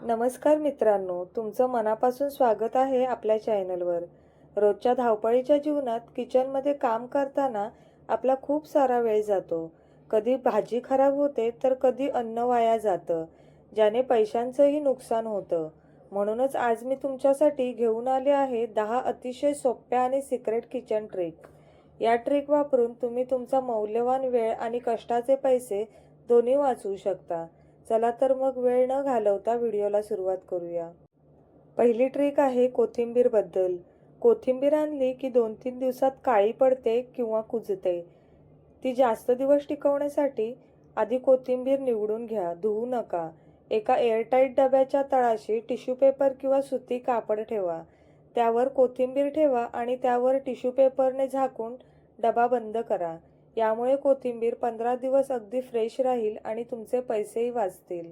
नमस्कार मित्रांनो, तुमचं मनापासून स्वागत आहे आपल्या चॅनलवर. रोजच्या धावपळीच्या जीवनात किचनमध्ये काम करताना आपला खूप सारा वेळ जातो. कधी भाजी खराब होते तर कधी अन्न वाया जातं, ज्याने पैशांचंही नुकसान होतं. म्हणूनच आज मी तुमच्यासाठी घेऊन आले आहे 10 अतिशय सोप्या आणि सिक्रेट किचन ट्रिक. या ट्रिक वापरून तुम्ही तुमचा मौल्यवान वेळ आणि कष्टाचे पैसे दोन्ही वाचवू शकता. चला तर मग वेळ न घालवता व्हिडिओला सुरुवात करूया. पहिली ट्रिक आहे कोथिंबीर बद्दल. कोथिंबीर आणली की 2-3 दिवसात काळी पडते किंवा कुजते. ती जास्त दिवस टिकवण्यासाठी आधी कोथिंबीर निवडून घ्या, धुवू नका. एका एअरटाईट डब्याच्या तळाशी टिश्यू पेपर किंवा सुती कापड ठेवा. त्यावर कोथिंबीर ठेवा आणि त्यावर टिश्यू पेपरने झाकून डबा बंद करा. यामुळे कोथिंबीर 15 दिवस अगदी फ्रेश राहील आणि तुमचे पैसेही वाचतील.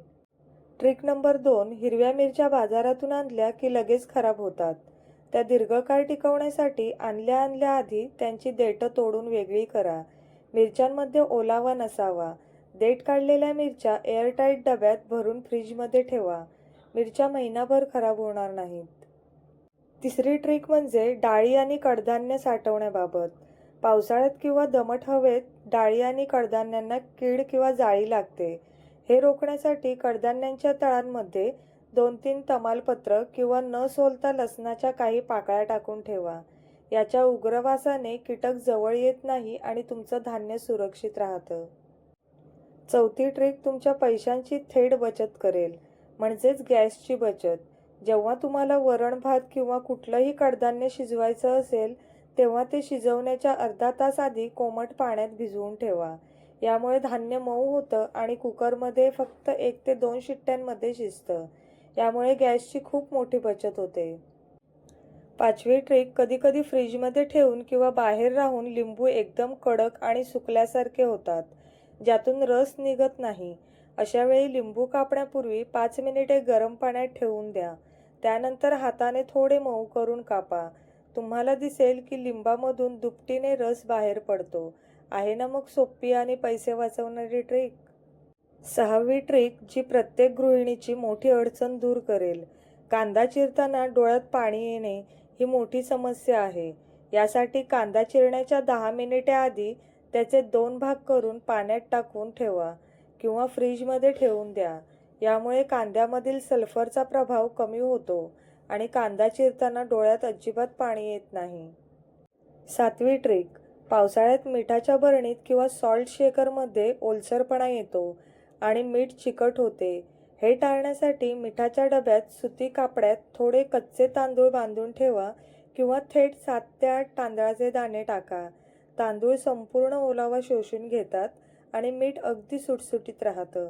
ट्रिक नंबर 2, हिरव्या मिरच्या बाजारातून आणल्या की लगेच खराब होतात. त्या दीर्घकाळ टिकवण्यासाठी आणल्या आधी त्यांची देठं तोडून वेगळी करा. मिरच्यांमध्ये ओलावा नसावा. देठ काढलेल्या मिरच्या एअरटाईट डब्यात भरून फ्रीजमध्ये ठेवा. मिरच्या महिनाभर खराब होणार नाहीत. तिसरी ट्रिक म्हणजे डाळी आणि कडधान्य साठवण्याबाबत. पावसाळ्यात किंवा दमट हवेत डाळी आणि कडधान्यांना कीड किंवा जाळी लागते. हे रोखण्यासाठी कडधान्यांच्या तळांमध्ये 2-3 तमालपत्र किंवा न सोलता लसणाच्या काही पाकळ्या टाकून ठेवा. याच्या उग्र वासाने कीटक जवळ येत नाही आणि तुमचं धान्य सुरक्षित राहतं. चौथी ट्रिक तुमच्या पैशांची थेट बचत करेल, म्हणजेच गॅसची बचत. जेव्हा तुम्हाला वरण भात किंवा कुठलंही कडधान्य शिजवायचं असेल तेव्हा ते शिजवण्याच्या अर्धा तास आधी कोमट पाण्यात भिजवून ठेवा. यामुळे धान्य मऊ होतं आणि कुकरमध्ये फक्त 1 ते 2 शिट्ट्यांमध्ये शिजतं. यामुळे गॅसची खूप मोठी बचत होते. पाचवी ट्रिक, कधीकधी फ्रीजमध्ये ठेवून किंवा बाहेर राहून लिंबू एकदम कडक आणि सुकल्यासारखे होतात, ज्यातून रस निघत नाही. अशा वेळी लिंबू कापण्यापूर्वी 5 मिनिटे गरम पाण्यात ठेवून द्या. त्यानंतर हाताने थोडे मऊ करून कापा. तुम्हाला दिसेल की लिंबामधून दुपटीने रस बाहेर पडतो. आहे ना मग सोपी आणि पैसे वाचवणारी ट्रिक. 6वी ट्रिक, जी प्रत्येक गृहिणीची मोठी अडचण दूर करेल. कांदा चिरताना डोळ्यात पाणी येणे ही मोठी समस्या आहे. यासाठी कांदा चिरण्याच्या 10 मिनिटे आधी त्याचे 2 भाग करून पाण्यात टाकून ठेवा किंवा फ्रीजमध्ये ठेवून द्या. यामुळे कांद्यामधील सल्फरचा प्रभाव कमी होतो आणि कांदा चिरताना डोळ्यात अजिबात पाणी येत नाही. 7वी ट्रिक, पावसाळ्यात मिठाच्या बरणीत किंवा सॉल्ट शेकरमध्ये ओलसरपणा येतो आणि मीठ चिकट होते. हे टाळण्यासाठी मिठाच्या डब्यात सुती कापड्यात थोडे कच्चे तांदूळ बांधून ठेवा किंवा थेट 7 ते 8 तांदळाचे दाणे टाका. तांदूळ संपूर्ण ओलावा शोषून घेतात आणि मीठ अगदी सुटसुटीत राहतं.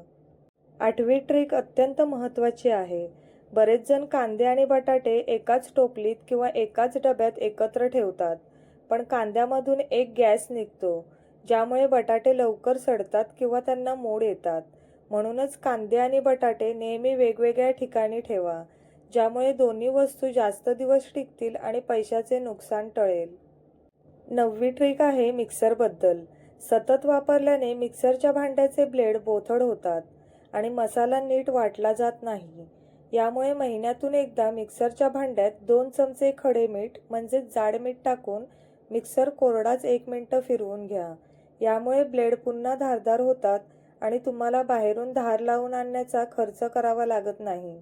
8वी ट्रिक अत्यंत महत्त्वाची आहे. बरेच जण कांदे आणि बटाटे एकाच टोपलीत किंवा एकाच डब्यात एकत्र ठेवतात, पण कांद्यामधून एक गॅस निघतो, ज्यामुळे बटाटे लवकर सडतात किंवा त्यांना मोड येतात. म्हणूनच कांदे आणि बटाटे नेहमी वेगवेगळ्या ठिकाणी ठेवा, ज्यामुळे दोन्ही वस्तू जास्त दिवस टिकतील आणि पैशाचे नुकसान टळेल. 9वी ट्रिक आहे मिक्सरबद्दल. सतत वापरल्याने मिक्सरच्या भांड्याचे ब्लेड बोथड होतात आणि मसाला नीट वाटला जात नाही. यामुळे महिन्यातून एकदा मिक्सरच्या भांड्यात 2 चमचे खडे मीठ म्हणजे जाड मीठ टाकून मिक्सर कोरडाच 1 मिनिट फिरवून घ्या. यामुळे ब्लेड पुन्हा धारदार होतात आणि तुम्हाला बाहेरून धार लावून आणण्याचा खर्च करावा लागत नाही.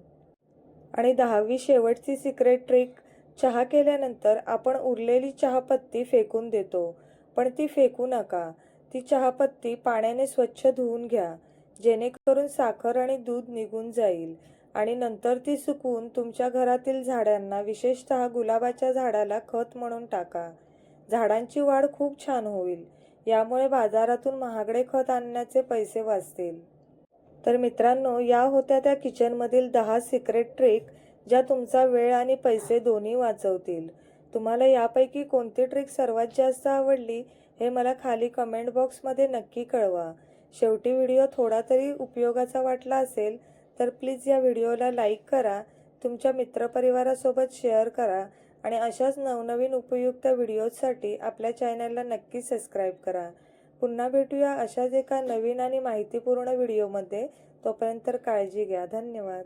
आणि 10वी शेवटची सिक्रेट ट्रिक, चहा केल्यानंतर आपण उरलेली चहापत्ती फेकून देतो, पण ती फेकू नका. ती चहापत्ती पाण्याने स्वच्छ धुवून घ्या, जेणेकरून साखर आणि दूध निघून जाईल आणि नंतर ती सुकवून तुमच्या घरातील झाडांना, विशेषतः गुलाबाच्या झाडाला खत म्हणून टाका. झाडांची वाढ खूप छान होईल. यामुळे बाजारातून महागडे खत आणण्याचे पैसे वाचतील. तर मित्रांनो, या होत्या त्या किचनमधील 10 सिक्रेट ट्रिक, ज्या तुमचा वेळ आणि पैसे दोन्ही वाचवतील. तुम्हाला यापैकी कोणती ट्रिक सर्वात जास्त आवडली हे मला खाली कमेंट बॉक्समध्ये नक्की कळवा. शेवटी व्हिडिओ थोडा तरी उपयोगाचा वाटला असेल तर प्लीज या व्हिडिओला लाईक करा, तुमच्या मित्रपरिवारासोबत शेअर करा आणि अशाच नवनवीन उपयुक्त व्हिडिओजसाठी आपल्या चॅनलला नक्की सबस्क्राईब करा. पुन्हा भेटूया अशाच एका नवीन आणि माहितीपूर्ण व्हिडिओमध्ये. तोपर्यंत काळजी घ्या. धन्यवाद.